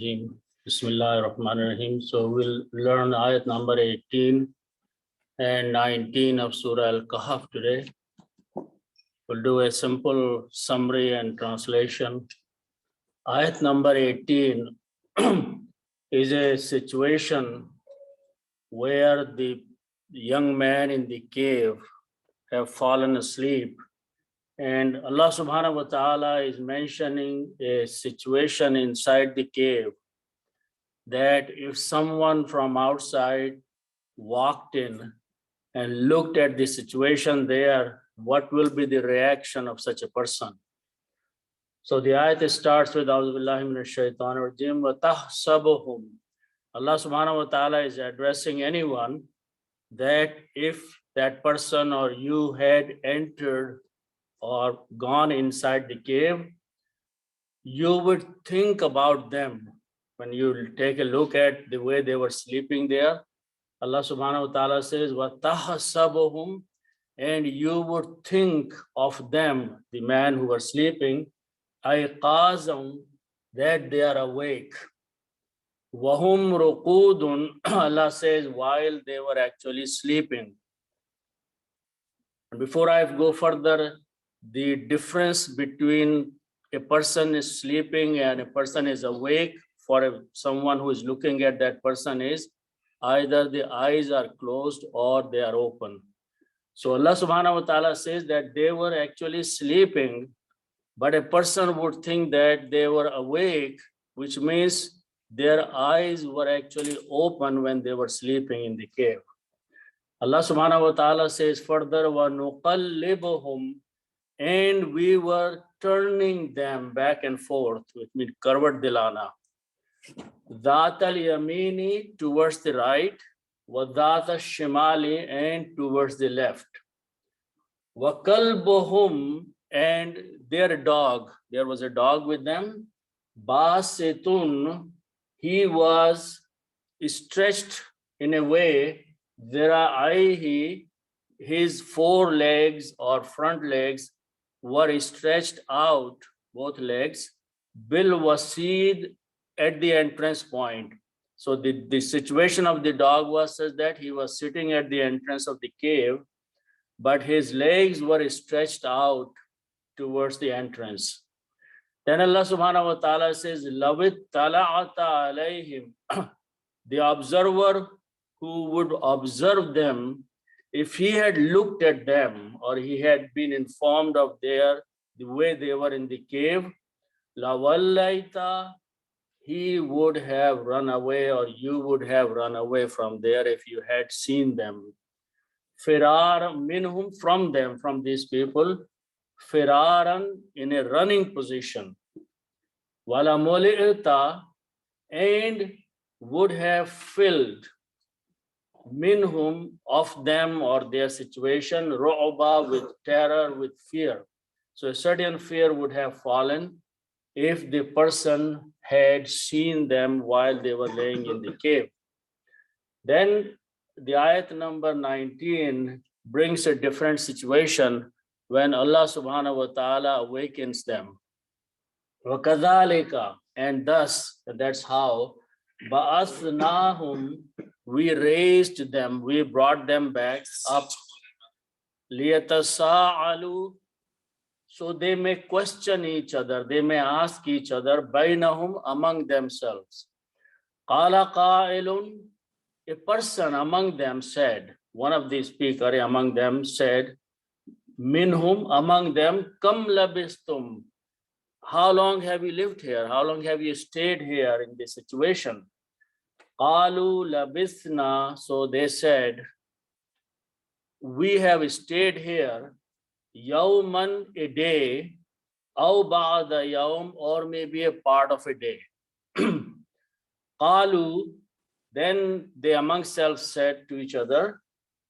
Bismillahirrahmanirrahim. So we'll learn ayat number 18 and 19 of Surah Al-Kahf today. We'll do a simple summary and translation. Ayat number 18 is a situation where the young man in the cave have fallen asleep, and Allah subhanahu wa ta'ala is mentioning a situation inside the cave that if someone from outside walked in and looked at the situation there, what will be the reaction of such a person? So the ayat starts with A'udhu Billahi Minash Shaitanir Rajim wa tahsabuhum. Allah subhanahu wa ta'ala is addressing anyone that if that person or you had entered or gone inside the cave, you would think about them. When you take a look at the way they were sleeping there, Allah subhanahu wa ta'ala says, وَتَحْسَبُهُمْ, and you would think of them, the man who were sleeping, أَيْقَاظًا, that they are awake. وَهُمْ رُقُودٌ, Allah says, while they were actually sleeping. And before I go further, the difference between a person is sleeping and a person is awake, for someone who is looking at that person, is either the eyes are closed or they are open. So Allah subhanahu wa ta'ala says that they were actually sleeping, but a person would think that they were awake, which means their eyes were actually open when they were sleeping in the cave. Allah subhanahu wa ta'ala says further, وَنُقَلِّبُهُمْ, and we were turning them back and forth, which means karvat dilana. Dhat al-yamini, towards the right, wa dhat al-shimali, and towards the left. Wa kalbuhum, and their dog, there was a dog with them, basitun, he was stretched in a way, zira'aihi, his four legs or front legs were stretched out, both legs, bil wasid, at the entrance point. So the situation of the dog was such that he was sitting at the entrance of the cave, but his legs were stretched out towards the entrance. Then Allah subhanahu wa ta'ala says, Lavit tala'ata alayhim, the observer who would observe them, if he had looked at them or he had been informed of the way they were in the cave, la wallaita, he would have run away, or you would have run away from there if you had seen them. Firar minhum, from them, from these people, firaran, in a running position. Wala muli'ta, and would have filled minhum, of them or their situation, ru'ba, with terror, with fear. So a certain fear would have fallen if the person had seen them while they were laying in the cave. Then the ayat number 19 brings a different situation when Allah subhanahu wa ta'ala awakens them. وَكَذَلِكَ, and thus, that's how, بَأَثْنَاهُمْ, we raised them, we brought them back up, لِيَتَسَاءَلُوا, so they may question each other, they may ask each other, bainahum, among themselves. Qala qa'ilun, a person among them said, one of the speakers among them said, minhum, among them, kam labistum, how long have you lived here? How long have you stayed here in this situation? Qalu labithna, so they said, we have stayed here yawman, a day, aw ba'da yawm, or maybe a part of a day. Qalu, then they amongst themselves said to each other,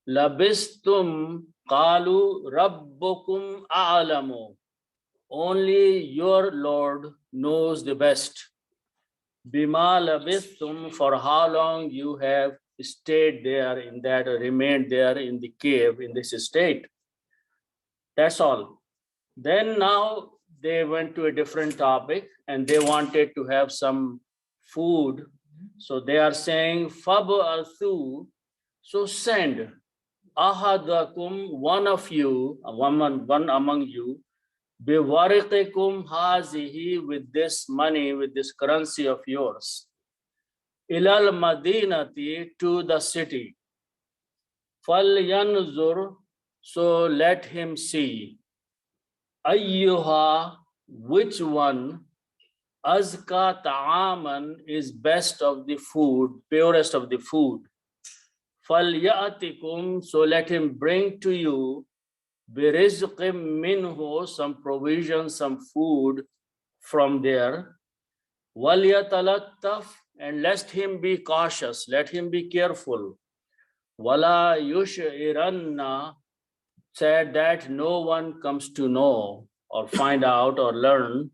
labistum, qalu rabbukum a'lamu, only your Lord knows the best. Bima labistum, for how long you have stayed there in that, or remained there in the cave in this state. That's all. Then now they went to a different topic and they wanted to have some food. So they are saying, Fab'athu, so send ahadakum, one of you, one among you, biwariqikum hazihi, with this money, with this currency of yours, ilal madinati, to the city. Falyanzur, so let him see, ayyuha, which one, azka ta'aman, is best of the food, purest of the food. Falyatikum, so let him bring to you, birizqim minhu, some provision, some food from there. Walyatalattaf, and lest him be cautious, let him be careful. Wala yushiranna, said that no one comes to know or find out or learn,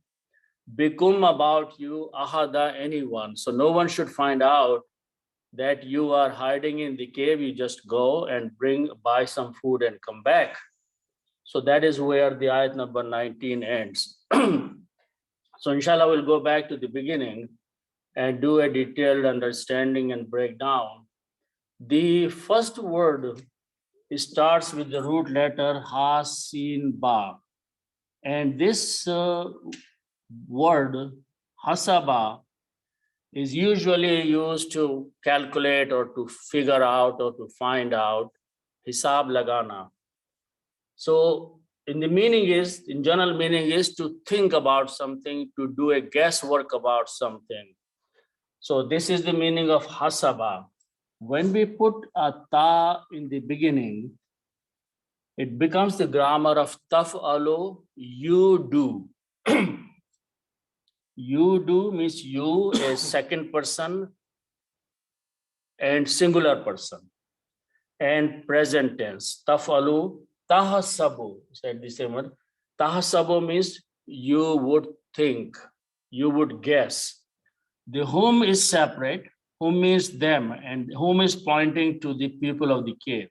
bikum, about you, ahada, anyone. So no one should find out that you are hiding in the cave. You just go and buy some food and come back. So that is where the ayat number 19 ends. So inshallah, we'll go back to the beginning and do a detailed understanding and breakdown. The first word starts with the root letter ha, sin, ba. And this word, hasaba, is usually used to calculate or to figure out or to find out, hisab lagana. So in general meaning is to think about something, to do a guesswork about something. So this is the meaning of hasaba. When we put a ta in the beginning, it becomes the grammar of taf'alu, you do. You do means you is second person and singular person, and present tense. Taf'alu, tahasabu, said the same word. Tahasabu means you would think, you would guess. The whom is separate, whom means them, and whom is pointing to the people of the cave.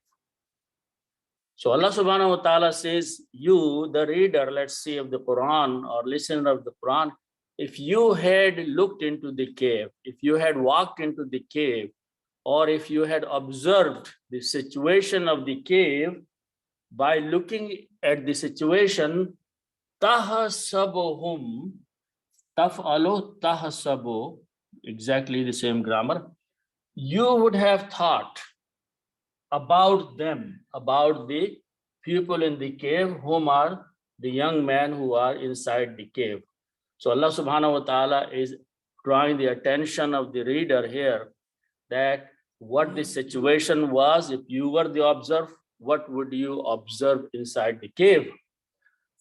So Allah subhanahu wa ta'ala says, you, the reader, let's say, of the Quran or listener of the Quran, if you had looked into the cave, if you had walked into the cave, or if you had observed the situation of the cave, by looking at the situation, tahasabuhum, taf'alu tahasabu, exactly the same grammar, you would have thought about them, about the people in the cave, whom are the young men who are inside the cave. So Allah subhanahu wa ta'ala is drawing the attention of the reader here that what the situation was, if you were the observer, what would you observe inside the cave?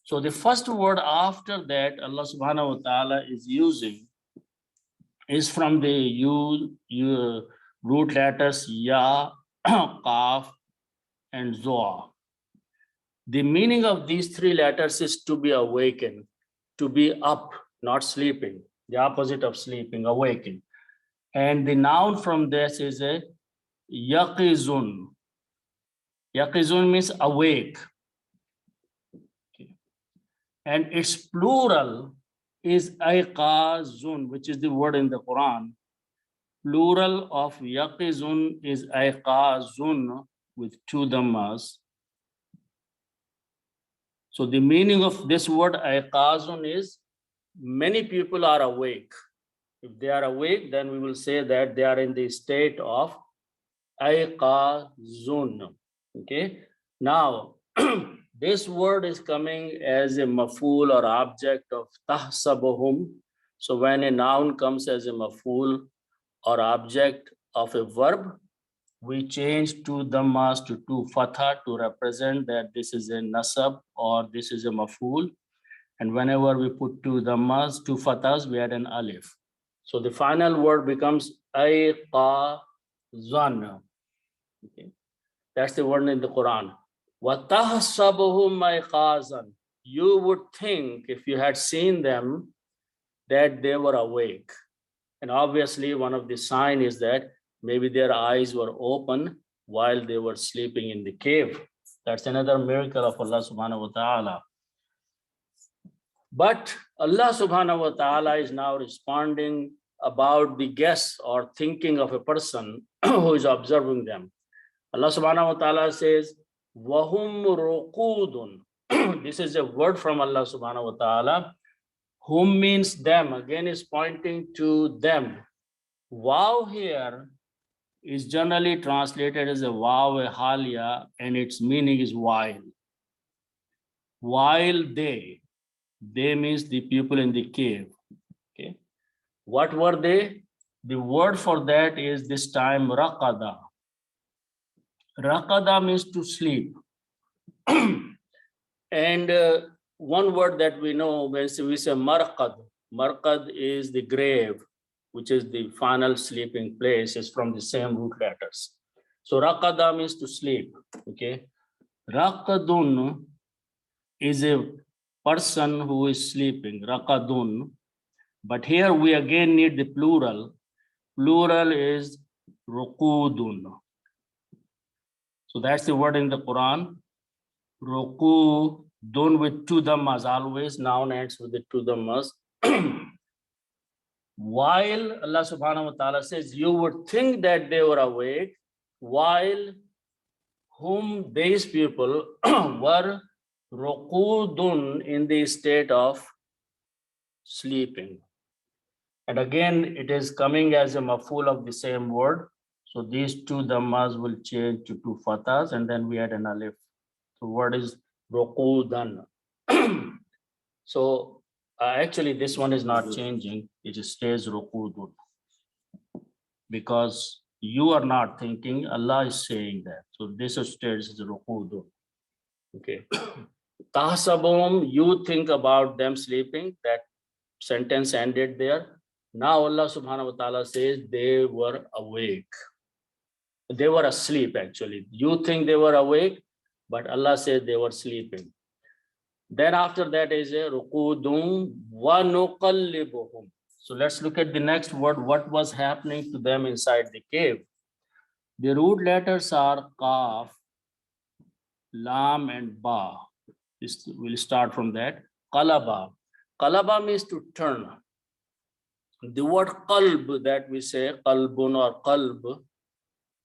So the first word after that Allah subhanahu wa ta'ala is using is from the root letters ya, Qaf, and Zoa. The meaning of these three letters is to be awakened, to be up, not sleeping, the opposite of sleeping, awakened. And the noun from this is a yaqizun. Yaqizun means awake. Okay. And its plural is ayqazun, which is the word in the Quran. Plural of yaqizun is ayqazun with two dhammas. So the meaning of this word ayqazun is many people are awake. If they are awake, then we will say that they are in the state of ayqazun. Okay. Now, this word is coming as a maf'ul or object of tahsabuhum. So when a noun comes as a maf'ul or object of a verb, we change two dhammas to two fatha to represent that this is a nasab or this is a maf'ul. And whenever we put two dhammas, two fathas, we add an alif. So the final word becomes ayqazan. Okay. That's the word in the Quran. وَتَحْسَبُهُمْ أَيْقَاظًا. You would think, if you had seen them, that they were awake. And obviously, one of the signs is that maybe their eyes were open while they were sleeping in the cave. That's another miracle of Allah subhanahu wa ta'ala. But Allah subhanahu wa ta'ala is now responding about the guess or thinking of a person who is observing them. Allah subhanahu wa ta'ala says, Wahum ruqudun. This is a word from Allah subhanahu wa ta'ala. Whom means them, again is pointing to them. Wow here is generally translated as a wow, a halia, and its meaning is while. While they means the people in the cave. Okay. What were they? The word for that is this time raqada. Raqada means to sleep. And one word that we know when we say marqad, marqad is the grave, which is the final sleeping place, is from the same root letters. So raqada means to sleep. Okay. Raqadun is a person who is sleeping, raqadun. But here we again need the plural. Plural is ruqudun. So that's the word in the Quran. Ruqudun with two dhammas, always noun ends with the two dhammas. While Allah subhanahu wa ta'ala says, you would think that they were awake, while whom these people were ruqudun, in the state of sleeping. And again, it is coming as a maf'ul of the same word. So these two dhammas will change to two fathas, and then we add an alif. So word is ruqudan. So actually this one is not changing. It just stays ruqudun. Because you are not thinking, Allah is saying that. So this stays as ruqudun. Okay. Tahsabum, you think about them sleeping. That sentence ended there. Now Allah subhanahu wa ta'ala says they were awake. They were asleep actually. You think they were awake, but Allah says they were sleeping. Then after that is a ruqudum wa nuqallibuhum. So let's look at the next word. What was happening to them inside the cave? The root letters are Qaf, Lam, and Ba. We'll start from that. Qalaba. Qalaba means to turn. The word qalb that we say, qalbun or qalb,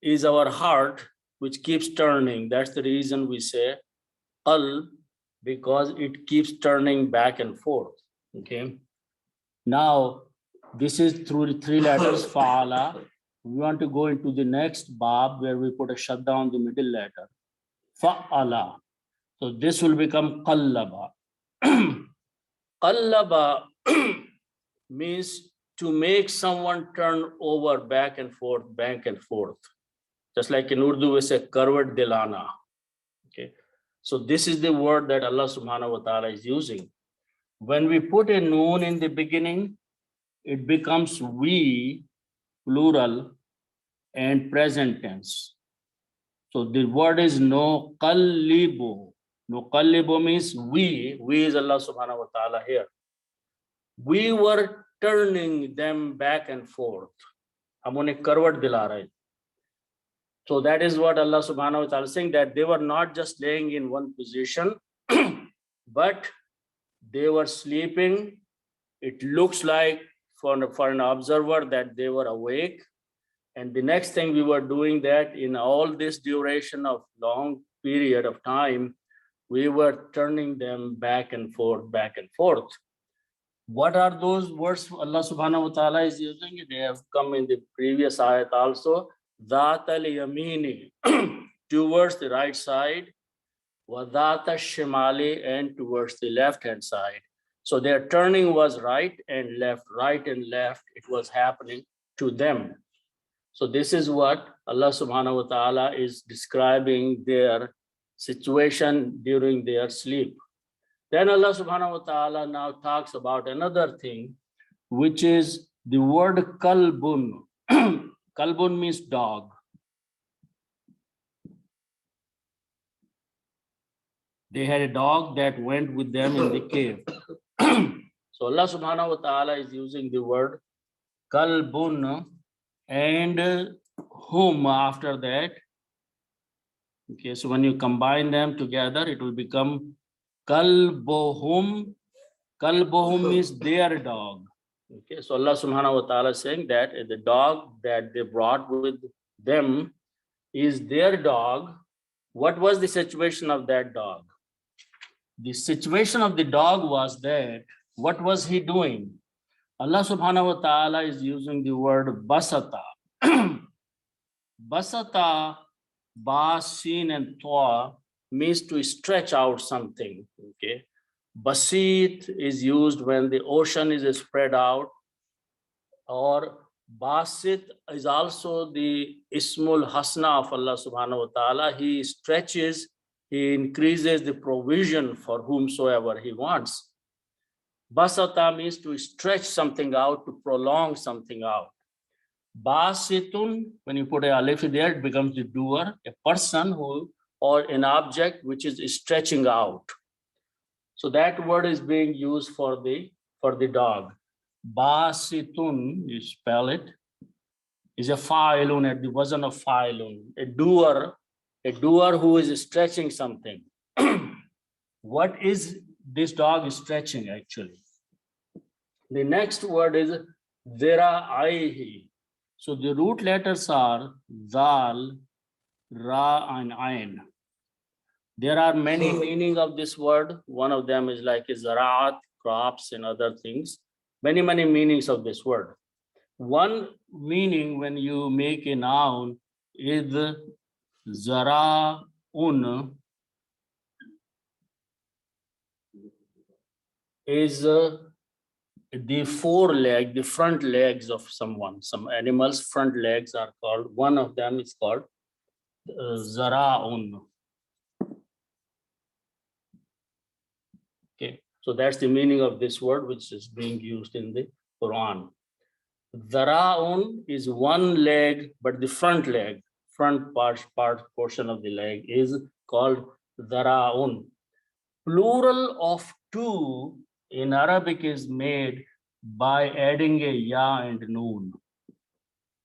is our heart which keeps turning. That's the reason we say qalb, because it keeps turning back and forth. Okay. Now, this is through the three letters fa'ala. We want to go into the next bab where we put a shadda on the middle letter. Fa'ala. So this will become qallaba. Qallaba means to make someone turn over back and forth, back and forth. Just like in Urdu, we say karvat dilana. Okay. So this is the word that Allah subhanahu wa ta'ala is using. When we put a noon in the beginning, it becomes we, plural, and present tense. So the word is no qallibu. No qallibu means we is Allah subhanahu wa ta'ala here. We were turning them back and forth. हम उन्हें करवट दिला रहे. So that is what Allah subhanahu wa ta'ala is saying, that they were not just laying in one position, but they were sleeping. It looks like for an observer that they were awake. And the next thing we were doing that in all this duration of long period of time, we were turning them back and forth, back and forth. What are those words Allah subhanahu wa ta'ala is using? They have come in the previous ayat also. Dhat al-yamini, towards the right side, wa dhat al-shimali, and towards the left hand side. So their turning was right and left, it was happening to them. So this is what Allah subhanahu wa ta'ala is describing their situation during their sleep. Then Allah subhanahu wa ta'ala now talks about another thing, which is the word kalbun. Kalbun means dog. They had a dog that went with them in the cave. So Allah subhanahu wa ta'ala is using the word kalbun and whom after that. Okay, so when you combine them together, it will become kalbohum. Kalbohum is their dog. Okay, so Allah subhanahu wa ta'ala is saying that the dog that they brought with them is their dog. What was the situation of that dog? The situation of the dog was that, what was he doing? Allah subhanahu wa ta'ala is using the word basata. Basata, ba, sin, and toa means to stretch out something. Okay. Basit is used when the ocean is spread out, or basit is also the ismul hasna of Allah subhanahu wa ta'ala. He stretches, he increases the provision for whomsoever he wants. Basata means to stretch something out, to prolong something out. Basitun, when you put a alif there, it becomes the doer, a person who, or an object which is stretching out. So that word is being used for the dog. Basitun, you spell it, is a fa'ilun at the wazn of fa'ilun, a doer who is stretching something. What is this dog stretching actually? The next word is zira'aihi. So the root letters are zal, ra, and ain. There are many meanings of this word. One of them is like zaraat, crops, and other things. Many meanings of this word. One meaning when you make a noun is zara'un, is the foreleg, the front legs of someone. Some animals' front legs are called, one of them is called zara'un. Okay, so that's the meaning of this word which is being used in the Quran. Zara'un is one leg, but the front leg, front portion of the leg is called zara'un. Plural of two in Arabic is made by adding a ya and noon.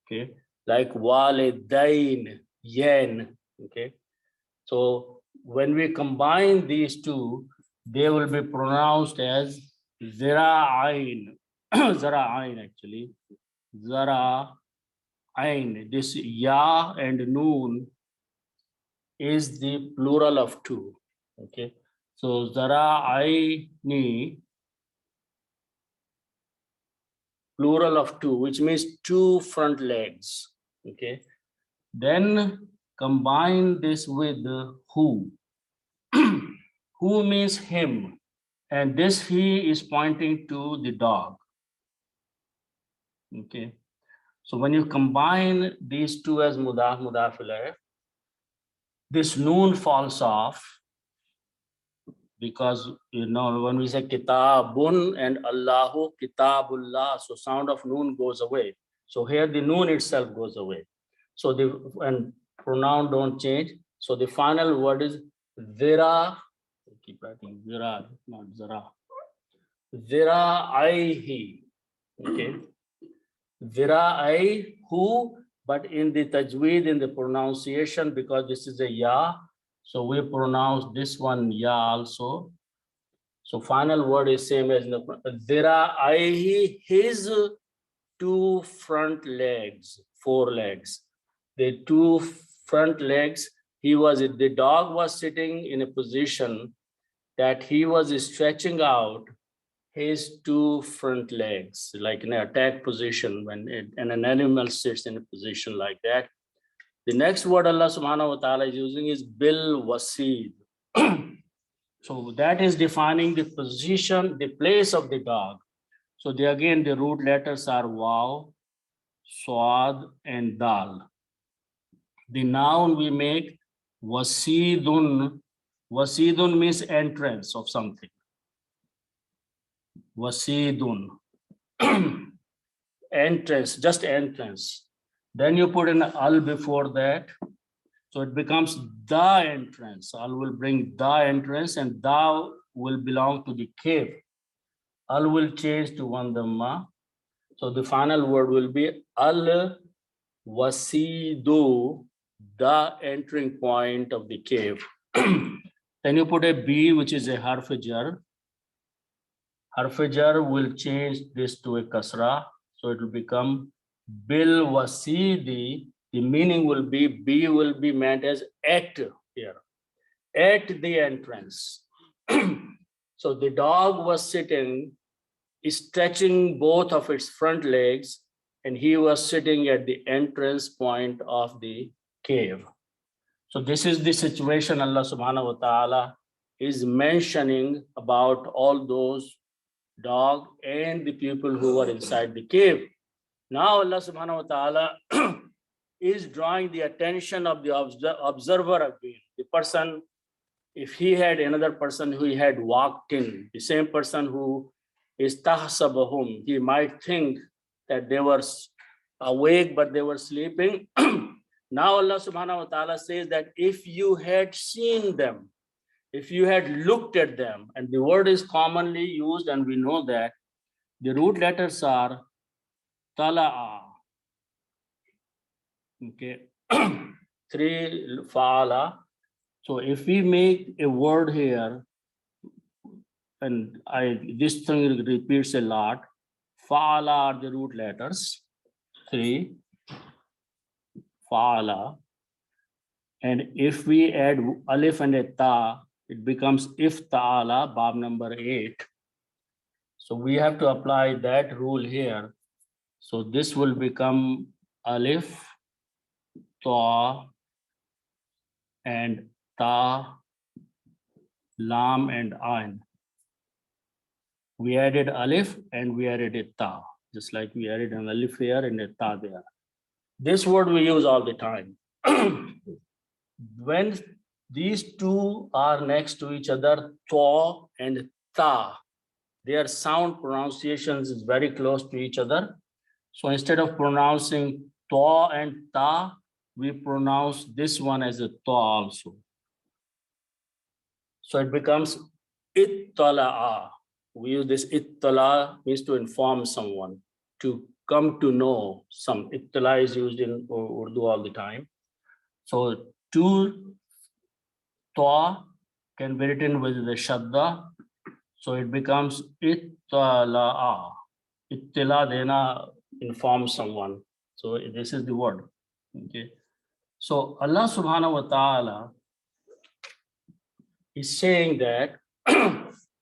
Okay, like walidain, yen. Okay, so when we combine these two, they will be pronounced as zira'ain. Zara'ain actually. Zara'ain. This ya and noon is the plural of two. Okay, so zara'aini, plural of two, which means two front legs. Okay, then combine this with who. Who means him, and this he is pointing to the dog. Okay, so when you combine these two as mudaf ilayh, this noon falls off, because when we say kitabun and Allahu kitabullah, so sound of noon goes away. So here the noon itself goes away. So and pronoun don't change. So the final word is zira. Keep writing zira, not zara. Zira'aihi. Okay. Zira'ai, who, but in the tajweed, in the pronunciation, because this is a ya, so we pronounce this one ya also. So final word is same as the zira'aihi, his two front legs, four legs. The two front legs, the dog was sitting in a position that he was stretching out his two front legs, like in an attack position, and an animal sits in a position like that. The next word Allah subhanahu wa ta'ala is using is bil wasid. So that is defining the position, the place of the dog. So again, the root letters are waw, swad, and dal. The noun we make wasidun. Wasidun means entrance of something. Wasidun. Entrance, just entrance. Then you put an al before that. So it becomes the entrance. Al will bring the entrance, and thou will belong to the cave. Al will change to one dhamma. So the final word will be al wasidu, the entering point of the cave. Then you put a B, which is a harf jar. Harf-jar will change this to a kasra, so it will become bil wasidi. The meaning will be B will be meant as at here, at the entrance. So the dog was sitting, stretching both of its front legs, and he was sitting at the entrance point of the cave. So this is the situation Allah subhanahu wa ta'ala is mentioning about all those dog and the people who were inside the cave. Now Allah subhanahu wa ta'ala is drawing the attention of the observer again. The person, if he had another person who had walked in, the same person who is tahsabahum, he might think that they were awake but they were sleeping. Now Allah subhanahu wa ta'ala says that if you had seen them, if you had looked at them, and the word is commonly used, and we know that the root letters are tala'a. Okay, three fa'ala. So if we make a word here, and this thing repeats a lot, fa'ala are the root letters, three, fa'ala. And if we add alif and a ta, it becomes ifta'ala, bab number 8. So we have to apply that rule here. So this will become alif, ta, and ta, lam, and ain. We added alif and we added a ta, just like we added an alif here and a ta there. This word we use all the time. When these two are next to each other, ta and ta, their sound pronunciations is very close to each other. So instead of pronouncing ta and ta, we pronounce this one as a ta also. So it becomes ittala'a. We use this ittala, means to inform someone, to come to know some. Ittala is used in Urdu all the time. So two ta can be written with the shadda. So it becomes ittala'a. Ittila dena, inform someone. So this is the word. Okay. So Allah subhanahu wa ta'ala is saying that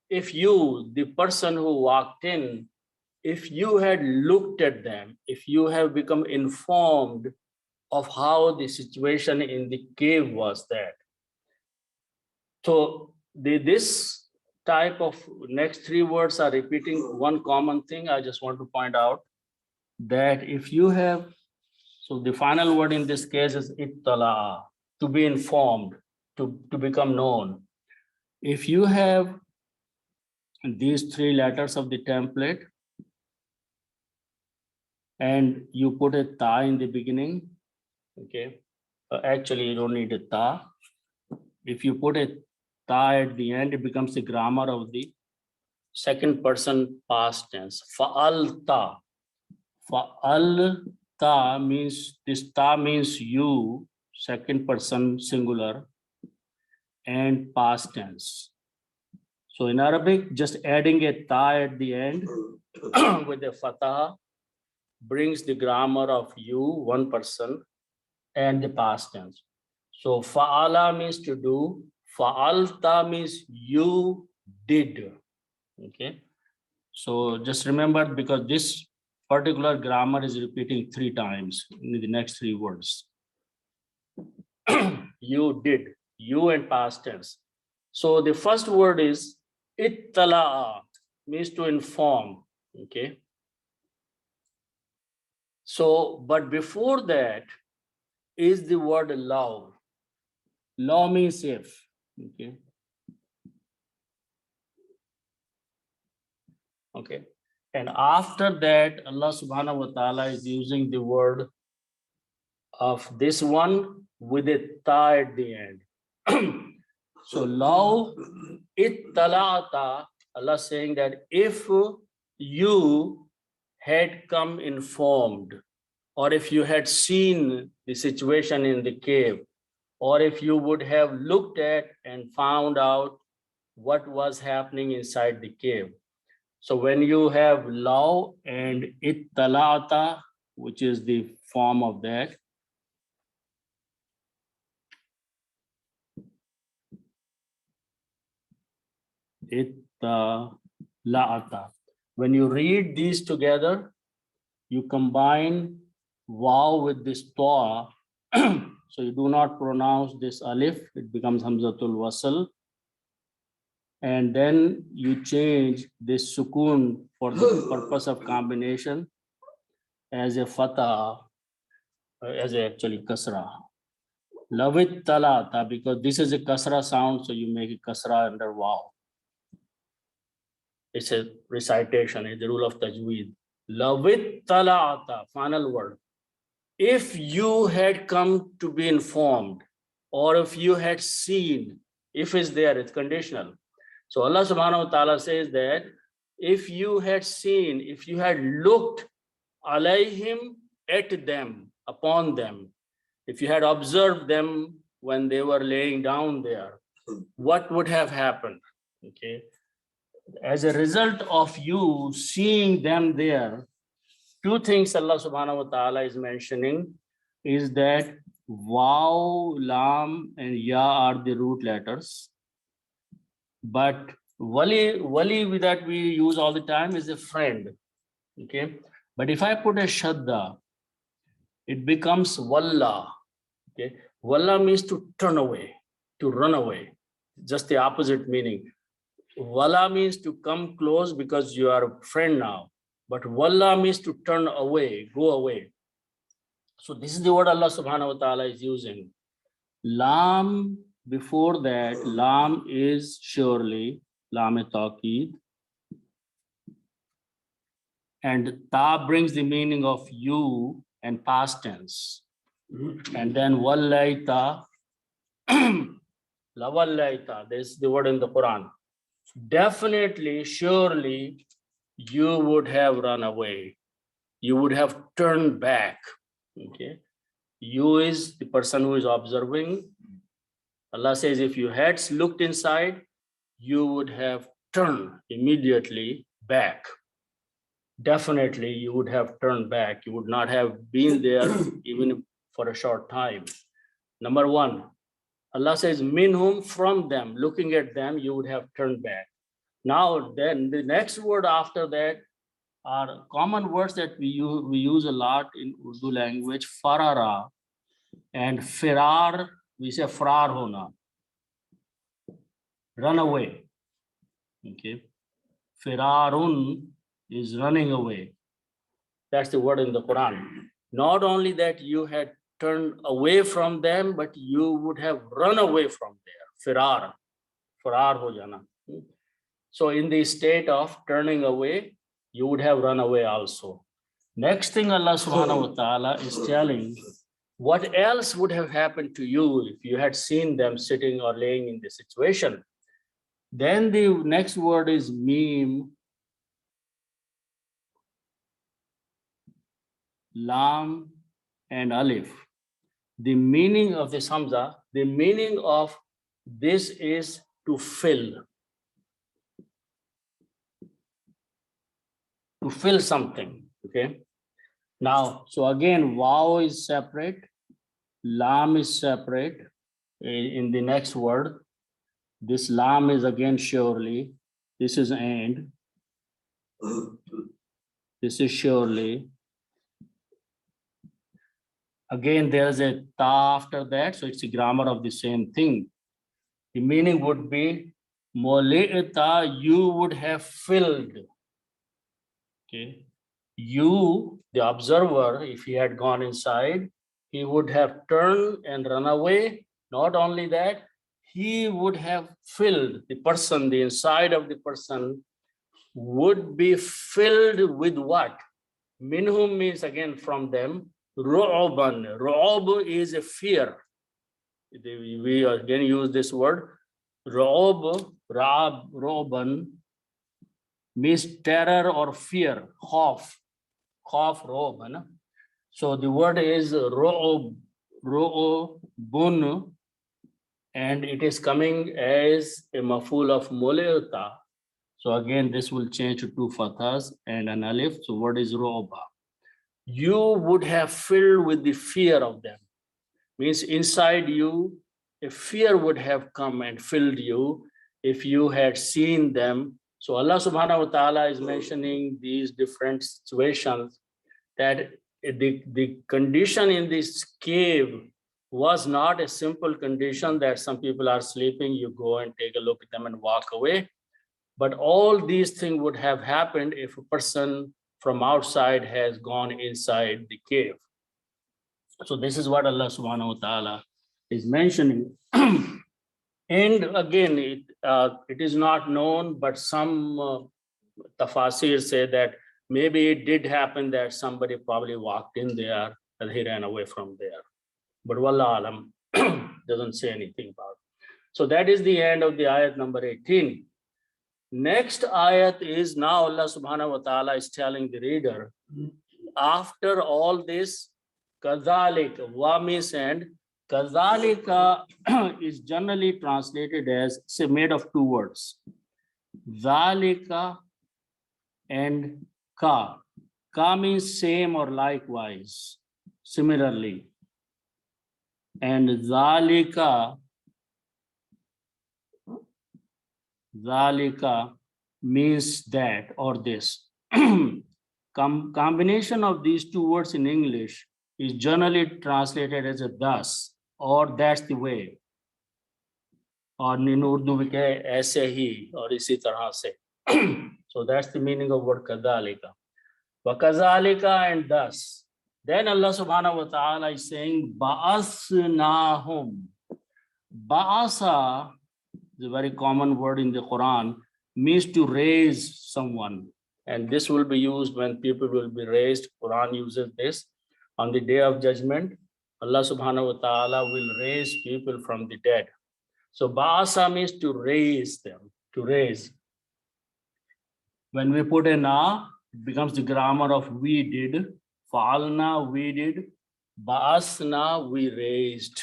if you, the person who walked in, if you had looked at them, if you have become informed of how the situation in the cave was that. So this type of next three words are repeating one common thing. I just want to point out that if you have, so the final word in this case is ittala, to be informed, to become known. If you have these three letters of the template and you put a ta in the beginning, okay, actually you don't need a ta. If you put a ta at the end, it becomes the grammar of the second person past tense. Fa'alta. Fa'alta means, this ta means you, second person singular, and past tense. So in Arabic, just adding a ta at the end with a fatah brings the grammar of you, one person, and the past tense. So fa'ala means to do, fa'alta means you did. Okay. So just remember, because this particular grammar is repeating 3 times in the next 3 words. You did, you and past tense. So the first word is ittala'a, means to inform. Okay. So, but before that is the word law. Law means if. Okay. Okay. And after that, Allah subhanahu wa ta'ala is using the word of this one with a ta at the end. So law ittala'ata, Allah saying that if you had come informed, or if you had seen the situation in the cave, or if you would have looked at and found out what was happening inside the cave. So when you have law and ittala'ata, which is the form of that, ittala'ata. When you read these together, you combine waw with this ta. So you do not pronounce this alif, it becomes hamzatul wasl. And then you change this sukun for the purpose of combination as a fatah, as a actually kasra. Lavit talata, because this is a kasra sound, so you make a kasra under waw. It's a recitation, it's the rule of tajweed. Lavit talata, final word. If you had come to be informed, or if you had seen, if is there, it's conditional. So Allah subhanahu wa ta'ala says that if you had seen, if you had looked alayhim, at them, upon them, if you had observed them when they were laying down there, what would have happened? Okay. As a result of you seeing them there, two things Allah subhanahu wa ta'ala is mentioning is that waw, lam, and ya are the root letters. But wali that we use all the time is a friend. Okay. But if I put a shadda, it becomes walla. Okay. Walla means to turn away, to run away. Just the opposite meaning. Walla means to come close because you are a friend now. But walla means to turn away, go away. So this is the word Allah subhanahu wa ta'ala is using. Lam, before that, lam is surely, lam-e-taqeed. And ta brings the meaning of you and past tense. And then wallaita, lawallaita, this is the word in the Quran. Definitely, surely, you would have run away. You would have turned back. Okay. You is the person who is observing. Allah says, if you had looked inside, you would have turned immediately back. Definitely, you would have turned back. You would not have been there even for a short time. Number one, Allah says, minhum, from them, looking at them, you would have turned back. Now, then the next word after that are common words that we use a lot in Urdu language, farara and firar, we say frar hona, run away. Okay. Firarun is running away. That's the word in the Quran. Not only that you had turned away from them, but you would have run away from there. Firar, farar ho jana. So in the state of turning away, you would have run away also. Next thing Allah subhanahu wa ta'ala is telling, what else would have happened to you if you had seen them sitting or laying in this situation? Then the next word is mim, lam, and alif. The meaning of this hamza, the meaning of this is to fill. To fill something, okay? Now, so again, waw is separate, lam is separate in the next word. This lam is again surely, this is and, this is surely. Again, there's a ta after that, so it's a grammar of the same thing. The meaning would be, moli'ta, you would have filled. Okay. You, the observer, if he had gone inside, he would have turned and run away. Not only that, he would have filled the person, the inside of the person would be filled with what? Minhum means again from them. Ru'uban. Ru'ub is a fear. We again use this word. Ru'ub, ra'ab, ru'uban means terror or fear, khawf, ru'ub. So the word is ru'ub, ru'ubun, and it is coming as a maful of muli'ta. So again, this will change to two fathas and an alif. So what is roba? You would have filled with the fear of them. Means inside you, a fear would have come and filled you if you had seen them. So Allah subhanahu wa ta'ala is mentioning these different situations, that the condition in this cave was not a simple condition that some people are sleeping, you go and take a look at them and walk away. But all these things would have happened if a person from outside has gone inside the cave. So this is what Allah subhanahu wa ta'ala is mentioning. And again, it is not known, but some tafasir say that maybe it did happen that somebody probably walked in there and he ran away from there. But Wallah alam doesn't say anything about it. So that is the end of the ayat number 18. Next ayat is now Allah subhanahu wa ta'ala is telling the reader, after all this, kazalik, wamis and kazalika is generally translated as, say, made of two words, zalika and ka. Ka means same or likewise, similarly. And zalika means that or this. Combination of these two words in English is generally translated as a thus or that's the way. Or in Urdu we say aise hi or isi tarah se. So that's the meaning of word kadhalika. Wa kazalika and thus. Then Allah subhanahu wa ta'ala is saying ba'asnahum. Ba'asa is a very common word in the Quran, means to raise someone. And this will be used when people will be raised. Quran uses this. On the day of judgment, Allah subhanahu wa ta'ala will raise people from the dead. So ba'asa means to raise them, to raise. When we put a na, it becomes the grammar of we did. Fa'alna, we did. Ba'asna, we raised.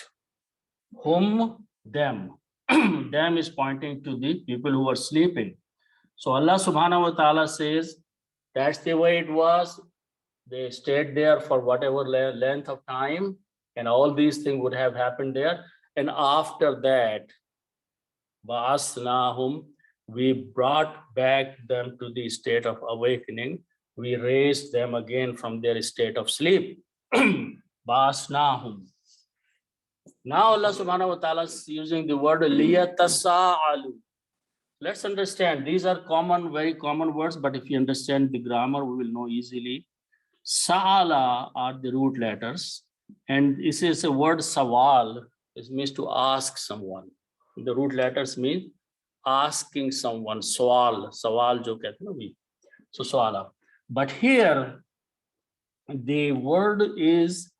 Whom? Them. Them is pointing to the people who are sleeping. So Allah subhanahu wa ta'ala says, that's the way it was. They stayed there for whatever length of time, and all these things would have happened there. And after that, ba'asnahum, we brought back them to the state of awakening. We raised them again from their state of sleep. Ba'asnahum. Now Allah subhanahu wa ta'ala is using the word liyatasa'alu. Let's understand, these are common, very common words, but if you understand the grammar, we will know easily. Sa'ala are the root letters, and this is a word sawal. It means to ask someone. The root letters mean asking someone. Sawal, sawal jo kehte na we. So sawala. But here, the word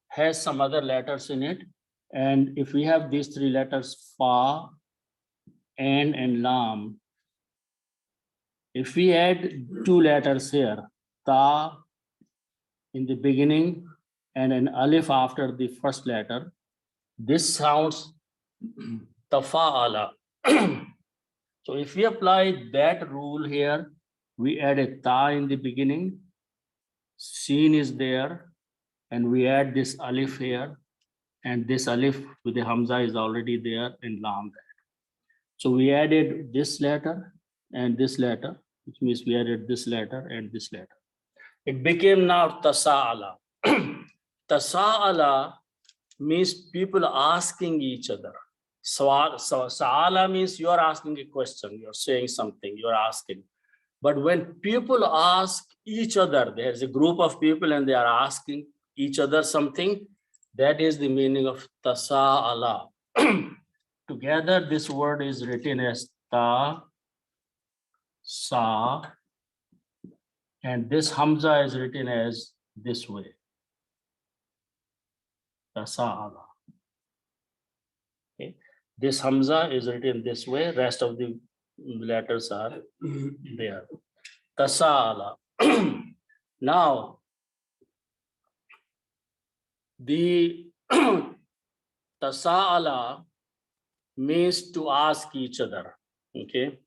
has some other letters in it. And if we have these three letters, fa, and lam, if we add two letters here, ta in the beginning and an alif after the first letter, this sounds tafa'ala. So if we apply that rule here, we add a ta in the beginning, sin is there, and we add this alif here, and this alif with the hamza is already there and lam there. So we added this letter and this letter, which means we added this letter and this letter. It became now tasa'ala. Tasa'ala means people asking each other. Sa'ala means you are asking a question, you're saying something, you're asking. But when people ask each other, there's a group of people and they are asking each other something, that is the meaning of tasa'ala. Together, this word is written as ta, sa, and this hamza is written as this way. Tasa'ala. Okay. This hamza is written this way, rest of the letters are there. Tasa'ala. Now, the tasa'ala means to ask each other. Okay.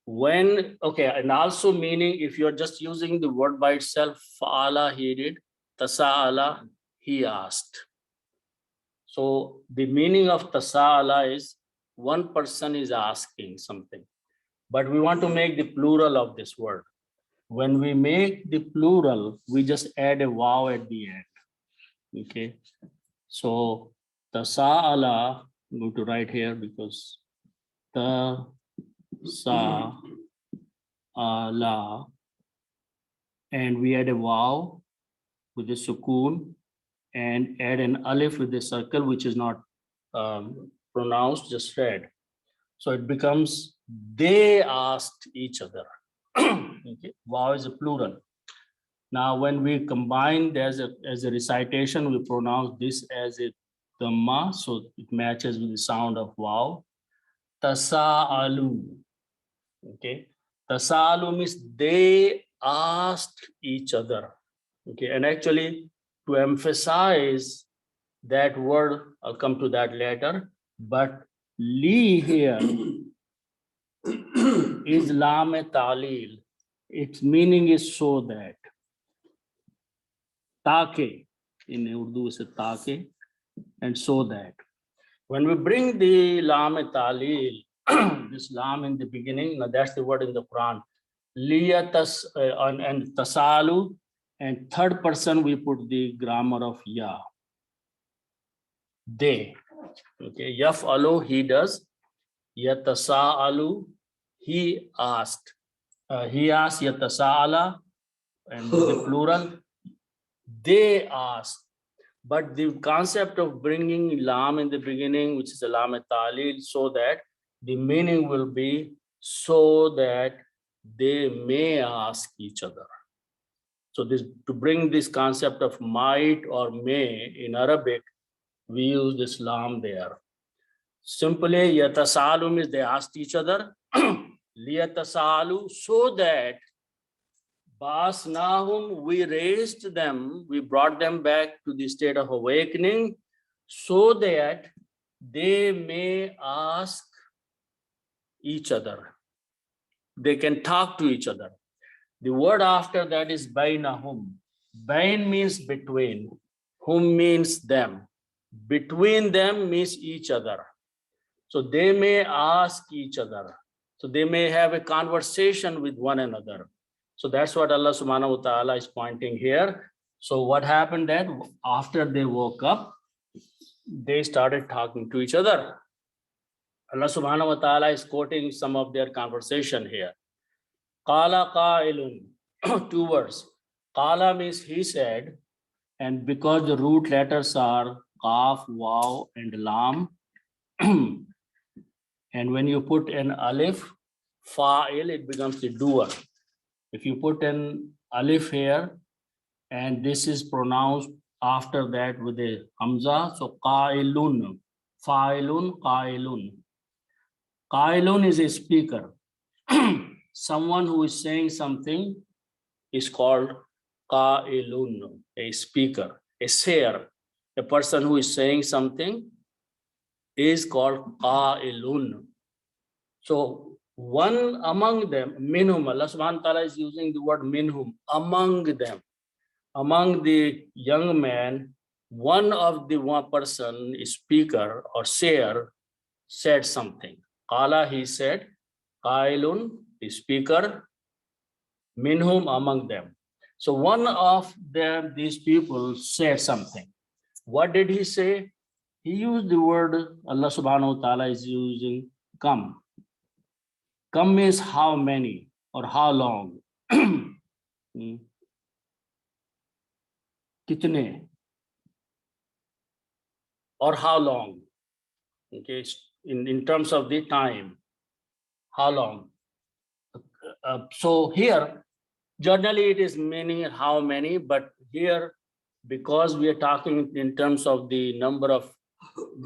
When, okay, and also meaning, if you're just using the word by itself, fa'ala, he did, tasa'ala, he asked. So the meaning of tasa'ala is one person is asking something, but we want to make the plural of this word. When we make the plural, we just add a wow at the end. Okay, so tasa'ala, I'm going to write here because tasa'ala, and we add a wow with a sukoon and add an alif with a circle which is not pronounced, just read. So it becomes they asked each other. Okay, wow is a plural. Now, when we combine as a recitation, we pronounce this as a dhamma, so it matches with the sound of wow. Tasa'alu. Okay, tasa'alu means they asked each other. Okay, and actually, to emphasize that word, I'll come to that later. But li here is lam talil. Its meaning is so that. Take, in Urdu is take, and so that. When we bring the lam talil, this lam in the beginning, now that's the word in the Quran. Liyatas and tasalu, and third person we put the grammar of ya. They. Okay, yaf'alu, he does. Yatasa'alu, he asked. He asked yatasa'ala, and with the plural, they asked. But the concept of bringing lam in the beginning, which is a lam talil, so that the meaning will be so that they may ask each other. So this, to bring this concept of might or may in Arabic, we use this lam there. Simply, yatasalu means they asked each other. Liyatasalu, so that Basnahum, we raised them, we brought them back to the state of awakening so that they may ask each other. They can talk to each other. The word after that is bainahum. Bain means between. Hum means them. Between them means each other. So they may ask each other. So they may have a conversation with one another. So that's what Allah subhanahu wa ta'ala is pointing here. So what happened that after they woke up, they started talking to each other. Allah subhanahu wa ta'ala is quoting some of their conversation here. Qala qa'ilun, two words. Qala means he said, and because the root letters are qaf, waw, and lam, and when you put an alif, fa'il, it becomes the doer. If you put an alif here, and this is pronounced after that with a hamza, so qa'ilun, fa'ilun, qa'ilun. Qa'ilun is a speaker. Someone who is saying something is called qa'ilun, a speaker, a sayer. A person who is saying something is called qa'ilun. So one among them, minhum, Allah subhanahu wa ta'ala is using the word minhum, among them. Among the young men, one of the one person, speaker or sayer, said something. Qala, he said, qailun, the speaker, minhum, among them. So one of them, these people said something. What did he say? He used the word Allah subhanahu wa ta'ala is using come. Come means how many or how long. Kitne or how long. Okay, in terms of the time, how long. So here, generally it is meaning how many, but here, because we are talking in terms of the number of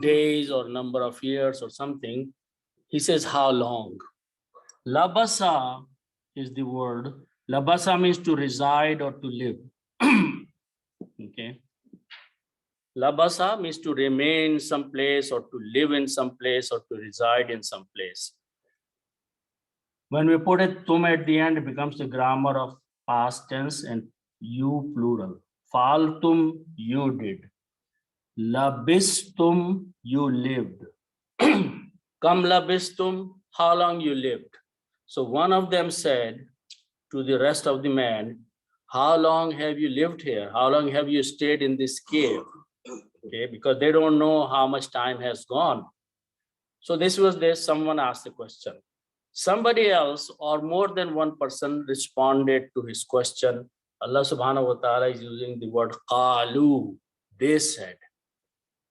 days or number of years or something, he says how long. Labasa is the word. Labasa means to reside or to live. Okay. Labasa means to remain in some place or to live in some place or to reside in some place. When we put it tum at the end, it becomes the grammar of past tense and you plural. Faltum, you did. Labistum, you lived. Kam labistum, how long you lived. So one of them said to the rest of the men, how long have you lived here? How long have you stayed in this cave? Okay, because they don't know how much time has gone. So this was there, someone asked the question. Somebody else or more than one person responded to his question. Allah subhanahu wa ta'ala is using the word qalu, they said.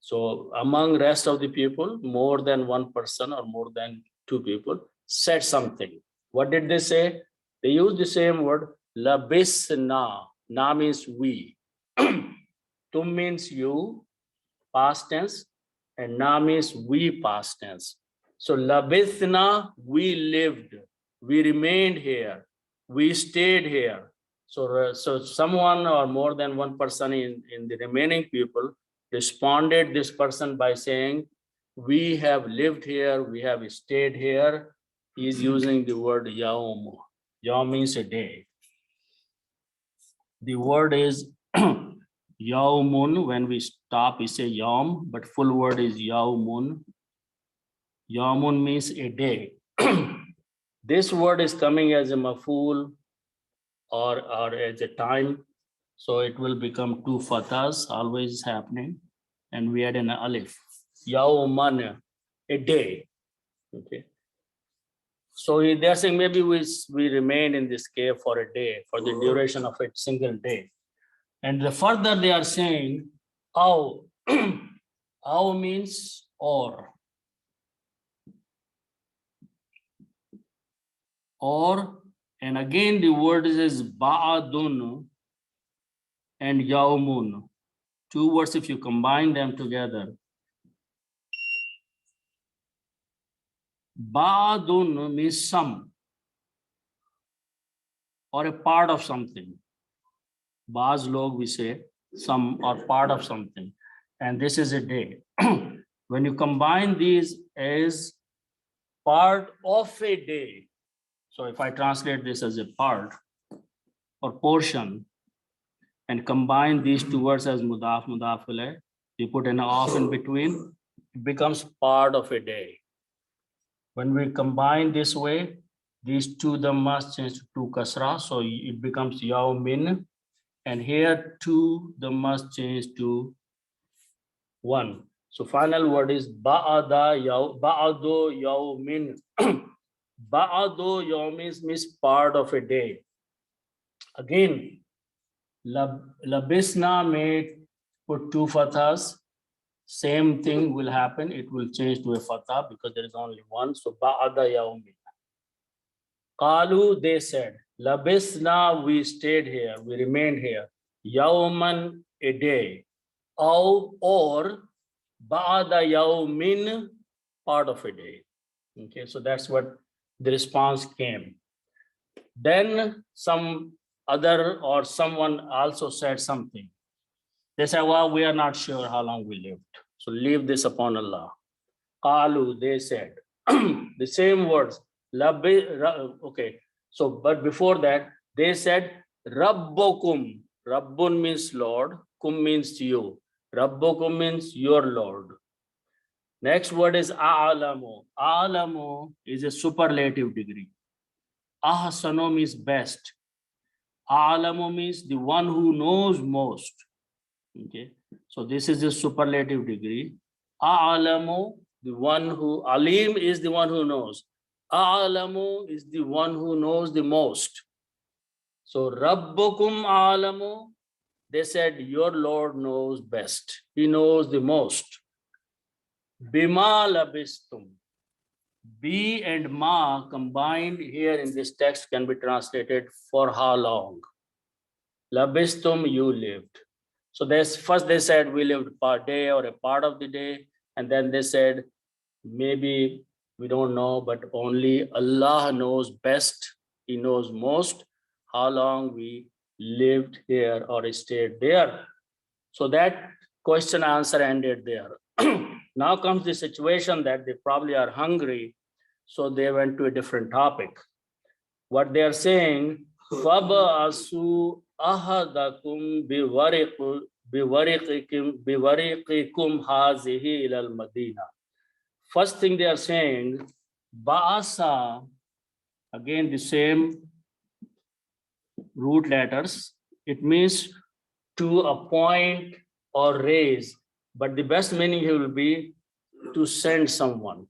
So among rest of the people, more than one person or more than two people said something. What did they say? They used the same word, labisna. Na means we. Tum means you, past tense, and na means we, past tense. So labithna, we lived, we remained here, we stayed here. So someone or more than one person in the remaining people responded this person by saying, we have lived here, we have stayed here. He is using the word yaum. Yaum means a day. The word is yaumun. When we stop, we say yaum, but full word is yaumun. Yaumun means a day. This word is coming as a maful or as a time. So it will become two fathas, always happening. And we add an alif. Yauman, a day. Okay. So they're saying maybe we remain in this cave for a day, for the duration of a single day. And the further they are saying, aw, aw means or. Or, and again the word is ba'adun and yaumun. Two words, if you combine them together. Ba'adun means some or a part of something. Baz log we say some or part of something. And this is a day. When you combine these as part of a day. So if I translate this as a part or portion and combine these two words as mudaf, mudaf ilayh, you put an off in between, it becomes part of a day. When we combine this way, these two dhammas change to two kasra, so it becomes yaumin. And here two dhammas change to one. So final word is ba'ado yaumin. Ba'ado yaumin means part of a day. Again, labisna may put two fathas. Same thing will happen. It will change to a fatha because there is only one. So ba'ada yaumin. Qalu, they said, labisna, we stayed here, we remained here. Yauman, a day. Or ba'ada yaumin, part of a day. Okay, so that's what the response came. Then some other or someone also said something. They said, well, we are not sure how long we lived. So leave this upon Allah. Qalu, they said, the same words. Okay, so but before that, they said, Rabbukum. Rabbun means Lord, kum means you. Rabbukum means your Lord. Next word is a'lamu. A'lamu is a superlative degree. Ahsanu means best. A'lamu means the one who knows most. Okay, so this is a superlative degree. A'lamu, the one who, alim is the one who knows. A'lamu is the one who knows the most. So Rabbukum a'lamu, they said your Lord knows best. He knows the most. Bima labistum. Bi and ma combined here in this text can be translated for how long. Labistum, you lived. So first they said we lived per day or a part of the day. And then they said, maybe we don't know, but only Allah knows best. He knows most how long we lived here or stayed there. So that question answer ended there. Now comes the situation that they probably are hungry. So they went to a different topic. What they are saying, فَبَعَثُوا أَحَدَكُمْ بِوَرِقِكُمْ هَذِهِ إِلَى الْمَدِينَةِ. First thing they are saying, Ba'asa, again the same root letters. It means to appoint or raise, but the best meaning here will be to send someone.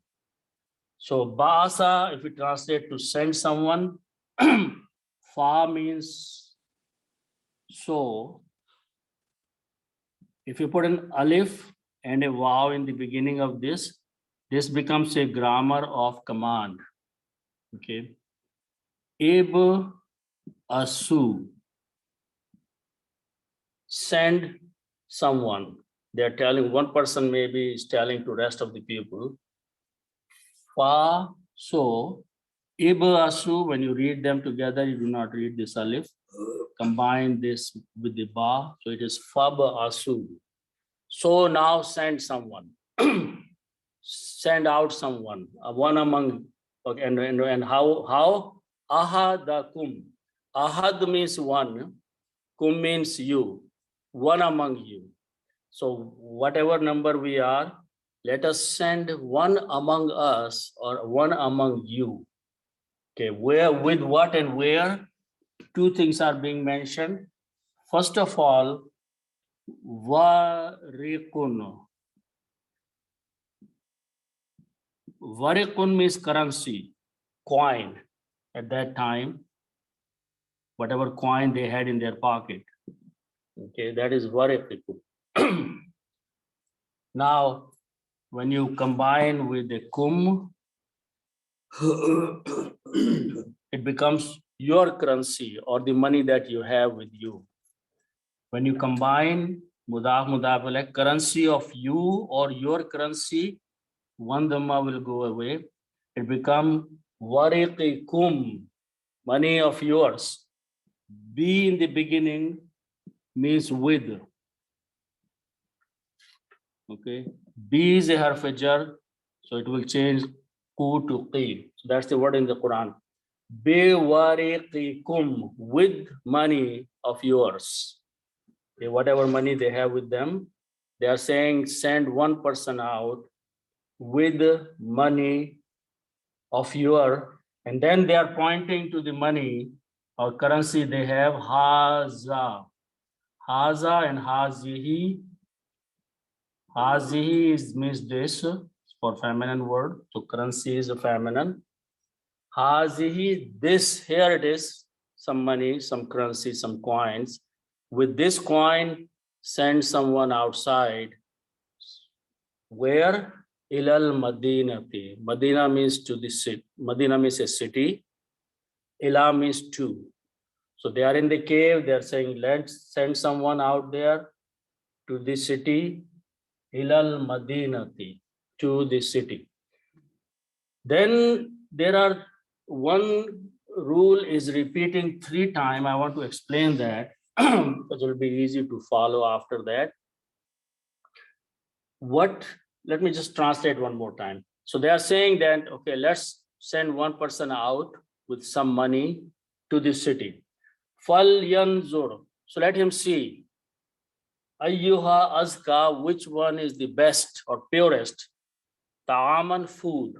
So Ba'asa, if we translate to send someone, Fa means so. If you put an alif and a waw in the beginning of this becomes a grammar of command. Okay. Ib asu, send someone. They're telling one person, maybe is telling to rest of the people. Fa, so, ib asu, when you read them together, you do not read this alif. Combine this with the ba, so it is fab asu. So now send someone. Send out someone, one among, okay, and how? Ahadakum. Ahad means one, kum means you, one among you. So whatever number we are, let us send one among us or one among you. Okay, where, with what and where? Two things are being mentioned. First of all, warikun. Warikun means currency, coin. At that time, whatever coin they had in their pocket. Okay, that is warikun. Now, when you combine with the kum, it becomes your currency or the money that you have with you. When you combine mudaf mudaf, currency of you or your currency, one dhamma will go away. It becomes wariqikum, money of yours. Be in the beginning means with. Okay, be is a harf jar, so it will change ku to qi. So that's the word in the Quran. Be wariqikum, with money of yours. Okay, whatever money they have with them, they are saying send one person out with money of your, and then they are pointing to the money or currency they have, haza. Haza and hazihi. Hazihi is means this for feminine word, so currency is a feminine. Hazihi, this, here it is, some money, some currency, some coins. With this coin, send someone outside. Where? Ilal Madinati. Madina means to the city. Madina means a city. Ila means to. So they are in the cave. They are saying, let's send someone out there to the city. Ilal Madinati, to the city. Then there are one rule is repeating 3 times. I want to explain that because it will be easy to follow after that. Let me just translate one more time. So they are saying that, okay, let's send one person out with some money to the city. Fal yanzur. So let him see. Ayyuha azka, which one is the best or purest? Ta'aman, food.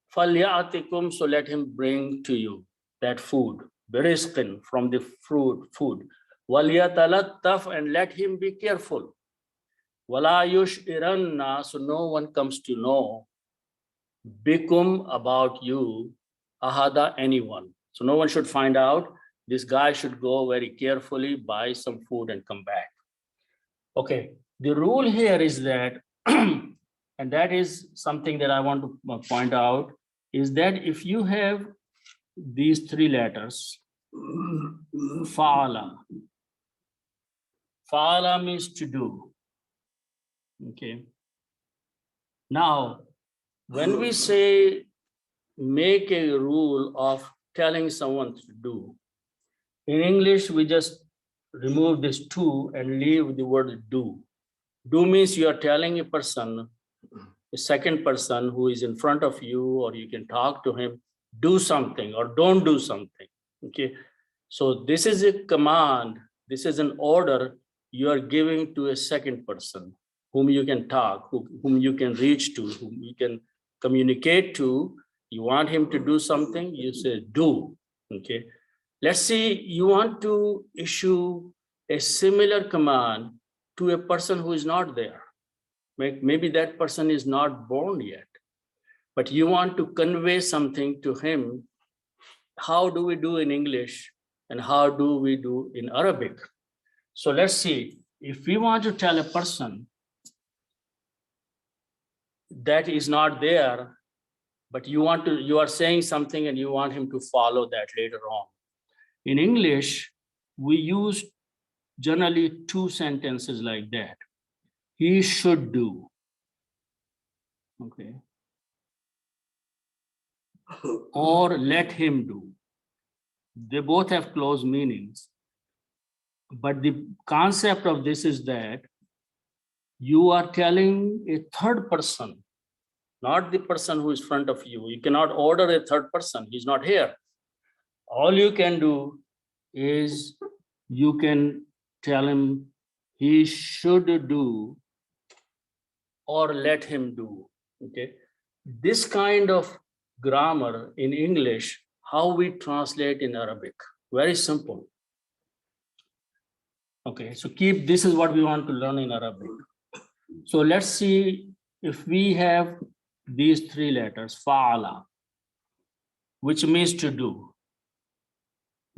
Fal ya'atikum, so let him bring to you that food. Birizqin, from the food. Wal yatalattaf, and let him be careful. Wala yushiranna, so no one comes to know bikum, about you, ahada, anyone. So no one should find out. This guy should go very carefully, buy some food and come back. Okay, the rule here is that, and that is something that I want to point out, is that if you have these 3 letters, fa'ala. Fa'ala means to do. Okay. Now, when we say make a rule of telling someone to do, in English, we just remove this to and leave the word do. Do means you are telling a person, a second person who is in front of you, or you can talk to him, do something or don't do something. Okay, so this is a command, this is an order you are giving to a second person whom you can talk, whom you can reach to, whom you can communicate to. You want him to do something, you say do. Okay, let's say you want to issue a similar command to a person who is not there. Maybe that person is not born yet, but you want to convey something to him. How do we do in English and how do we do in Arabic? So let's see, if we want to tell a person that is not there, but you are saying something and you want him to follow that later on. In English, we use generally two sentences like that. He should do. Okay. Or let him do. They both have close meanings. But the concept of this is that you are telling a third person, not the person who is in front of you. You cannot order a third person. He's not here. All you can do is you can tell him he should do or let him do. Okay. This kind of grammar in English, how we translate in Arabic, very simple. Okay, so this is what we want to learn in Arabic. So let's see if we have these three letters, fa'ala, which means to do.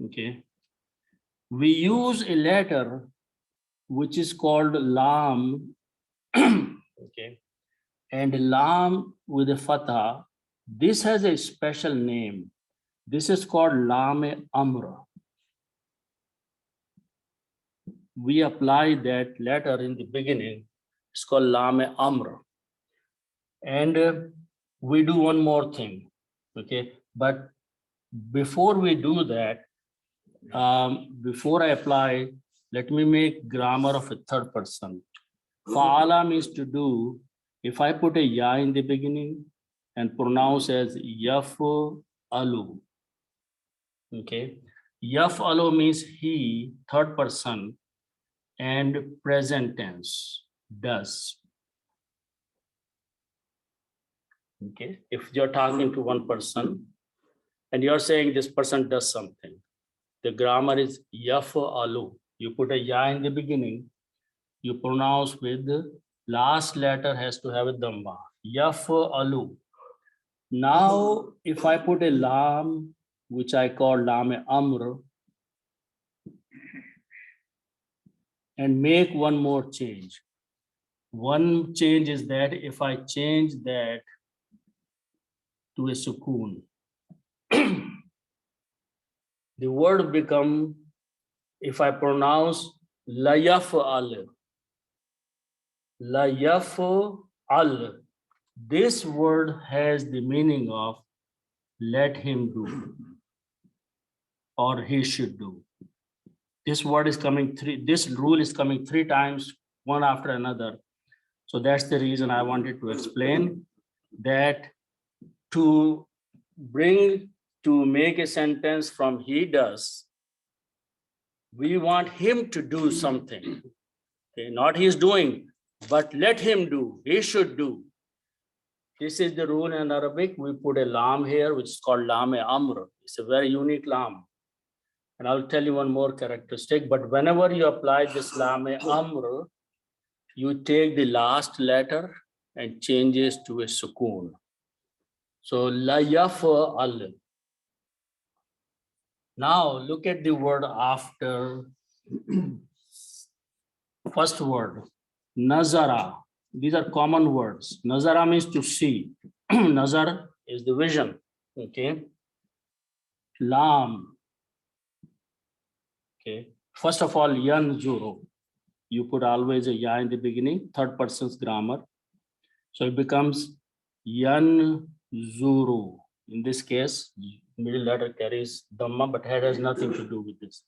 Okay, we use a letter which is called lam. Okay, and lam with a fatha, this has a special name. This is called lam amr. We apply that letter in the beginning. It's called lam amr. And we do one more thing. Okay, but before we do that, before I apply, let me make grammar of a third person. Fa'ala means to do. If I put a ya in the beginning and pronounce as yaf'alu. Okay, yaf'alu means he, third person, and present tense, does. Okay, if you're talking to one person and you're saying this person does something, the grammar is yaf'alu. You put a ya in the beginning, you pronounce with the last letter has to have a dhamma. Yaf'alu. Now, if I put a lam, which I call lam amr, and make one more change. One change is that if I change that to a sukoon, the word become, if I pronounce la yaf'al, this word has the meaning of let him do or he should do. This word is coming this rule is coming three times, one after another. So that's the reason I wanted to explain that to make a sentence from he does, we want him to do something. Okay, not he's doing, but let him do, he should do. This is the rule in Arabic. We put a lam here, which is called lam amr. It's a very unique lam. And I'll tell you one more characteristic, but whenever you apply this lam amr, you take the last letter and changes to a sukoon. So la yaf'al. Now look at the word after first word, nazara. These are common words. Nazara means to see. Nazar is the vision. Okay. Lam. Okay. First of all, yanzuru. You put always a ya in the beginning, third person's grammar. So it becomes yanzuru. In this case, middle letter carries dhamma, but head has nothing to do with this.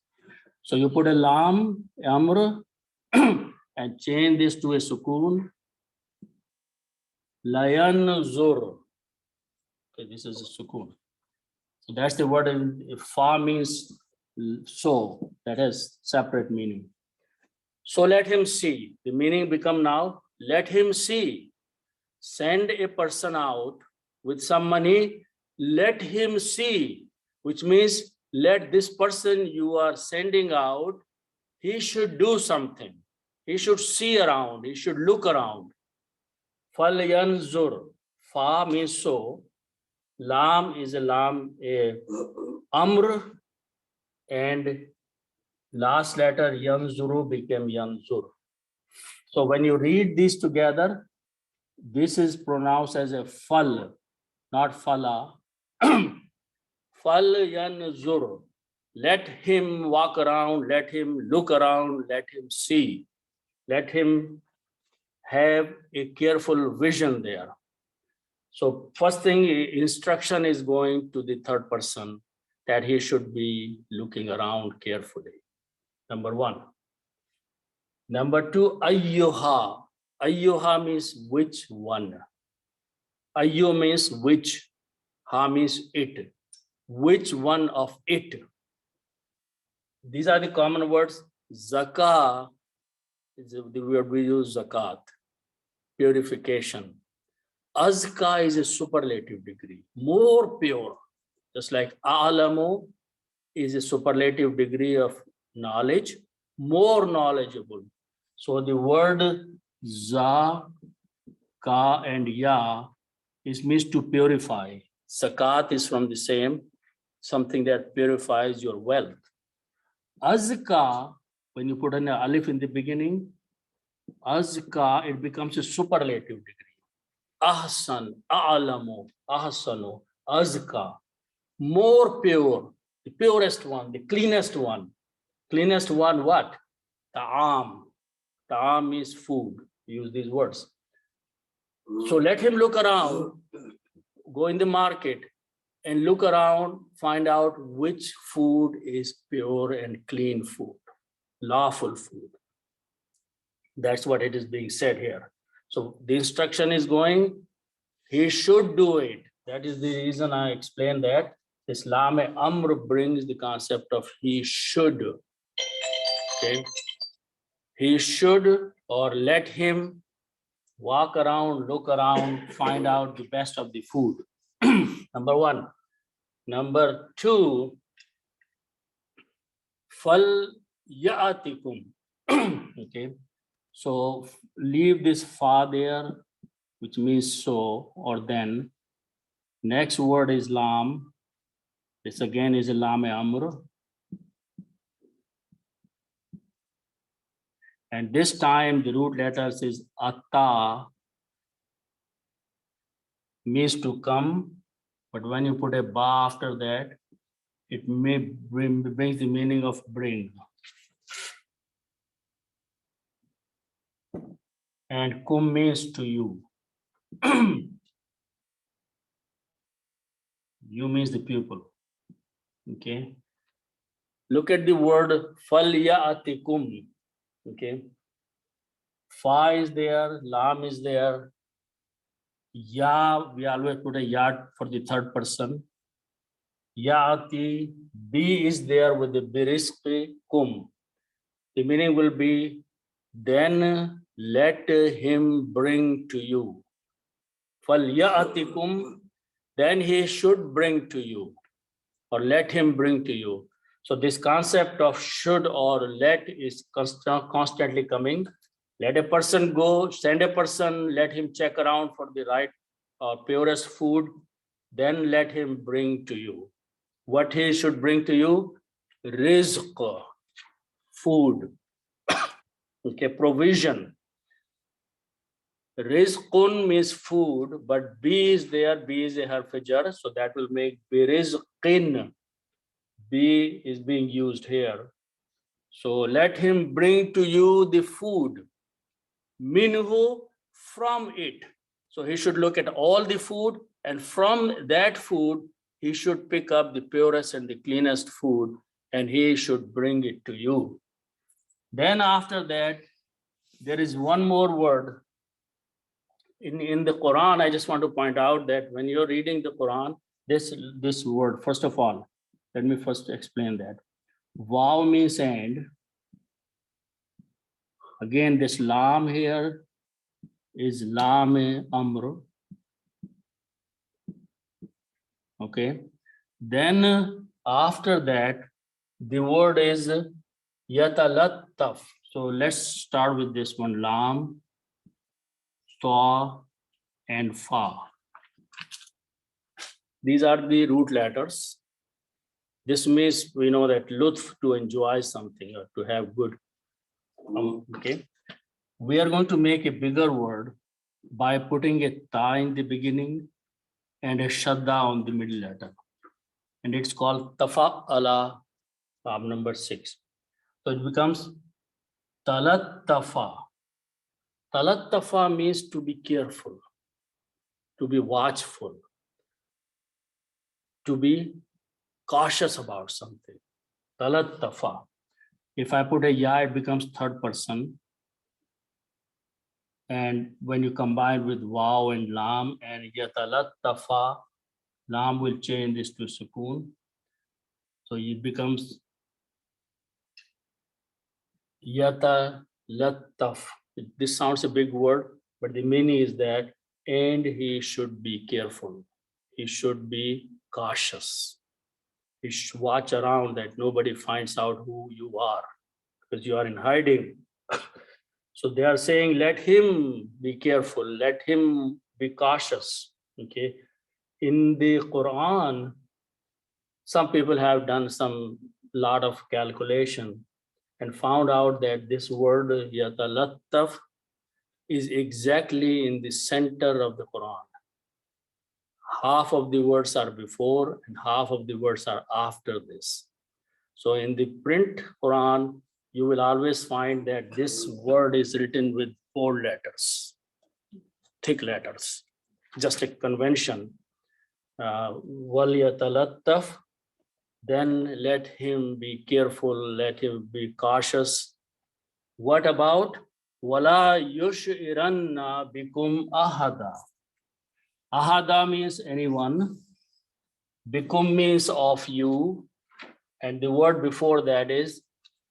So you put a lam, amr, and change this to a sukoon. Layanzur. Okay, this is a sukoon. So that's the word. Fa means so, that has separate meaning. So let him see. The meaning become now, let him see. Send a person out with some money, let him see, which means let this person you are sending out, he should do something. He should see around, he should look around. Fal yanzur. Fa means so. Lam is a lam, a amr, and last letter yanzuru became yanzur. So when you read these together, this is pronounced as a fal, not fala. Fal yanzur. Let him walk around, let him look around, let him see, let him have a careful vision there. So first thing, instruction is going to the third person that he should be looking around carefully. Number one. Number two, ayyuha. Ayyuha means which one. Ayyu means which. Ha means it. Which one of it? These are the common words. Zakah is the word we use, zakat, purification. Azka is a superlative degree, more pure. Just like a'lamu is a superlative degree of knowledge, more knowledgeable. So the word za, ka, and ya is means to purify. Zakat is from the same, something that purifies your wealth. Azka, when you put an alif in the beginning, azka, it becomes a superlative degree. Ahsan, a'lamu, ahsanu, azka, more pure, the purest one, the cleanest one. Cleanest one, what? Ta'am. Ta'am is food. Use these words. So let him look around, go in the market and look around, find out which food is pure and clean food, lawful food. That's what it is being said here. So the instruction is going, he should do it. That is the reason I explained that. Islam Amr brings the concept of he should. Okay. He should, or let him walk around, look around, find out the best of the food. Number one. Number two, fal ya'atikum. Okay. So leave this fa there, which means so or then. Next word is lam. This again is a lam amr. And this time the root letters is atta, means to come. But when you put a ba after that, it may brings the meaning of bring. And kum means to you. You means the pupil. Okay. Look at the word fal ya'atikum. Okay. Fa is there, lam is there. Ya, we always put a ya for the third person. Ya'ati, B is there with the birisqi kum. The meaning will be, then let him bring to you. Fal ya'atikum, then he should bring to you, or let him bring to you. So this concept of should or let is constantly coming. Let a person go, send a person, let him check around for the right purest food, then let him bring to you. What he should bring to you? Rizq, food, okay, provision. Rizqun means food, but B is there, B is a harf jar, so that will make birizqin. B is being used here. So let him bring to you the food. Minhu, from it. So he should look at all the food, and from that food, he should pick up the purest and the cleanest food, and he should bring it to you. Then after that, there is one more word. In the Quran, I just want to point out that when you're reading the Quran, this word, first of all, let me first explain that. Wow means and. Again, this lam here is lam amr. Okay. Then after that, the word is yatalattaf. So let's start with this one, lam, ta, and fa. These are the root letters. This means we know that lutf, to enjoy something or to have good. Okay. We are going to make a bigger word by putting a ta in the beginning and a shadda on the middle letter. And it's called tafa'ala, number 6. So it becomes talattafa. Talattafa means to be careful, to be watchful, to be cautious about something. Talattafa. If I put a ya, it becomes third person. And when you combine with waw and lam and yatalattafa, lam will change this to sukoon. So it becomes yatalattaf. This sounds a big word, but the meaning is that, and he should be careful. He should be cautious. He should watch around that nobody finds out who you are, because you are in hiding. So they are saying, let him be careful, let him be cautious. Okay. In the Quran, some people have done some lot of calculation and found out that this word yatalattaf is exactly in the center of the Quran. Half of the words are before and half of the words are after this. So in the print Quran, you will always find that this word is written with 4 letters, thick letters, just a convention. Waliyatalattaf, then let him be careful, let him be cautious. What about wala yushiranna bikum ahada? Ahada means anyone, bikum means of you, and the word before that is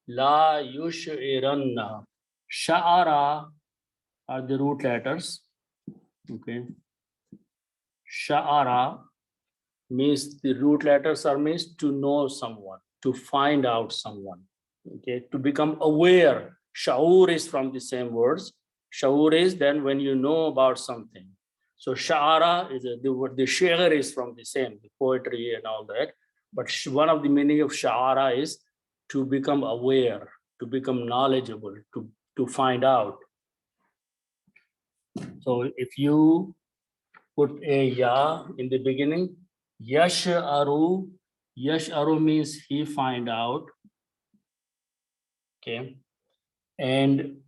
la yushiranna. Sha'ara are the root letters. Okay. Sha'ara means the root letters are means to know someone, to find out someone. Okay, to become aware. Sha'ur is from the same words. Sha'ur is then when you know about something. So sha'ara is the word, the shi'r is from the same, the poetry and all that. But one of the meaning of sha'ara is to become aware, to become knowledgeable, to find out. So if you put a ya in the beginning, yash'aru, yash'aru means he find out. Okay. And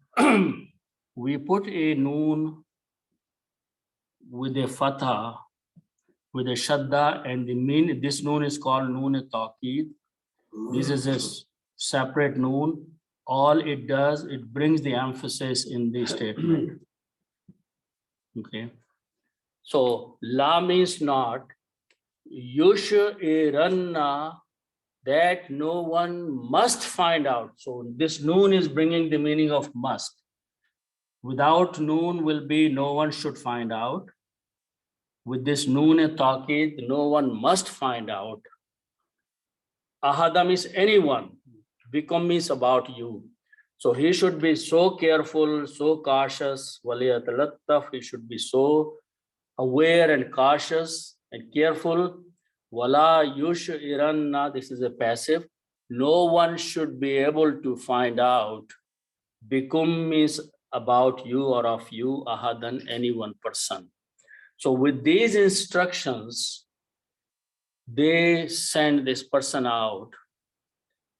we put a noon with a fatha, with a shadda, and the mean, this noon is called noon taqeed. This is a separate noon. All it does, it brings the emphasis in the statement. Okay. So la means not, yushiranna, that no one must find out. So this noon is bringing the meaning of must. Without noon will be no one should find out. With this noon and taqeed, no one must find out. Ahada means anyone. Bikum means about you. So he should be so careful, so cautious. Waliyatalattaf, he should be so aware and cautious and careful. Wala yushiranna, this is a passive. No one should be able to find out. Bikum means about you or of you, ahadan, any one person. So with these instructions, they send this person out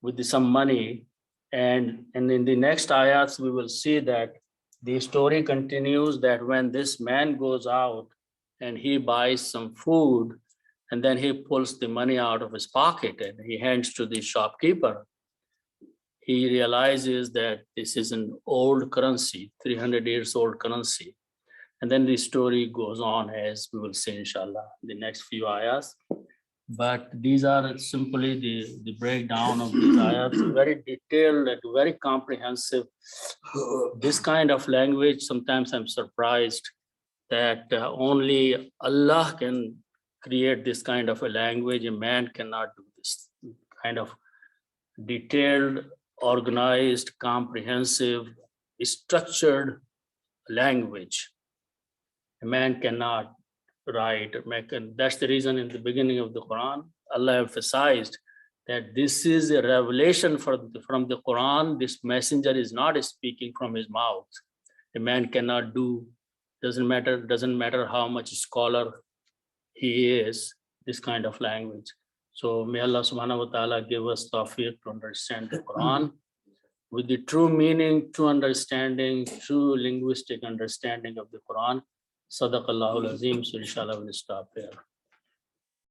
with some money. And in the next ayats, we will see that the story continues that when this man goes out and he buys some food, and then he pulls the money out of his pocket and he hands to the shopkeeper, he realizes that this is an old currency, 300 years old currency. And then the story goes on as we will see, inshallah, the next few ayahs. But these are simply the breakdown of these ayats, very detailed and very comprehensive. This kind of language, sometimes I'm surprised that only Allah can create this kind of a language. A man cannot do this kind of detailed, organized, comprehensive, structured language. A man cannot write. That's the reason in the beginning of the Quran, Allah emphasized that this is a revelation from the Quran. This messenger is not speaking from his mouth. A man cannot do, doesn't matter how much scholar he is, this kind of language. So may Allah subhanahu wa ta'ala give us tawfiq to understand the Quran with the true meaning, true understanding, true linguistic understanding of the Quran. Sadaqallahu al-Azim. So inshallah we'll stop here.